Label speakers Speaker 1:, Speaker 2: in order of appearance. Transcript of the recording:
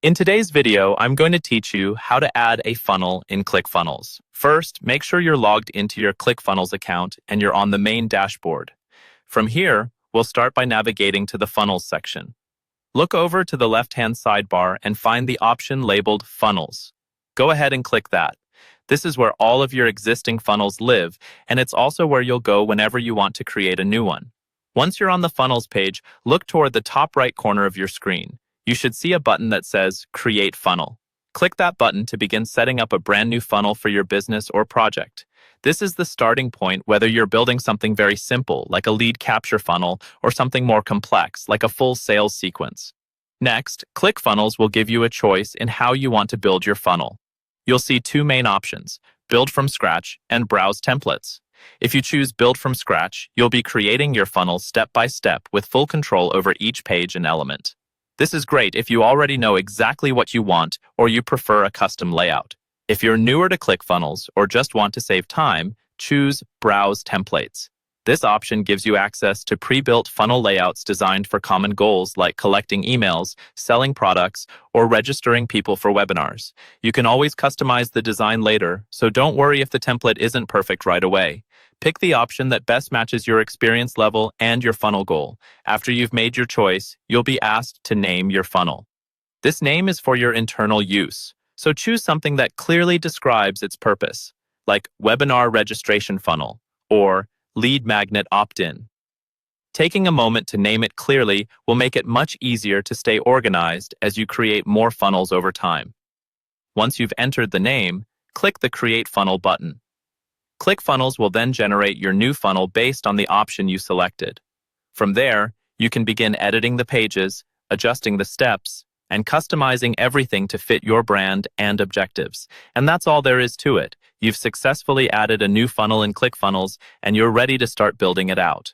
Speaker 1: In today's video, I'm going to teach you how to add a funnel in ClickFunnels. First, make sure you're logged into your ClickFunnels account and you're on the main dashboard. From here, we'll start by navigating to the Funnels section. Look over to the left-hand sidebar and find the option labeled Funnels. Go ahead and click that. This is where all of your existing funnels live, and it's also where you'll go whenever you want to create a new one. Once you're on the Funnels page, look toward the top right corner of your screen. You should see a button that says Create Funnel. Click that button to begin setting up a brand new funnel for your business or project. This is the starting point whether you're building something very simple, like a lead capture funnel, or something more complex, like a full sales sequence. Next, ClickFunnels will give you a choice in how you want to build your funnel. You'll see two main options, Build from Scratch and Browse Templates. If you choose Build from Scratch, you'll be creating your funnel step by step with full control over each page and element. This is great if you already know exactly what you want or you prefer a custom layout. If you're newer to ClickFunnels or just want to save time, choose Browse Templates. This option gives you access to pre-built funnel layouts designed for common goals like collecting emails, selling products, or registering people for webinars. You can always customize the design later, so don't worry if the template isn't perfect right away. Pick the option that best matches your experience level and your funnel goal. After you've made your choice, you'll be asked to name your funnel. This name is for your internal use, so choose something that clearly describes its purpose, like Webinar Registration Funnel or Lead Magnet Opt-in. Taking a moment to name it clearly will make it much easier to stay organized as you create more funnels over time. Once you've entered the name, click the Create Funnel button. ClickFunnels will then generate your new funnel based on the option you selected. From there, you can begin editing the pages, adjusting the steps, and customizing everything to fit your brand and objectives. And that's all there is to it. You've successfully added a new funnel in ClickFunnels, and you're ready to start building it out.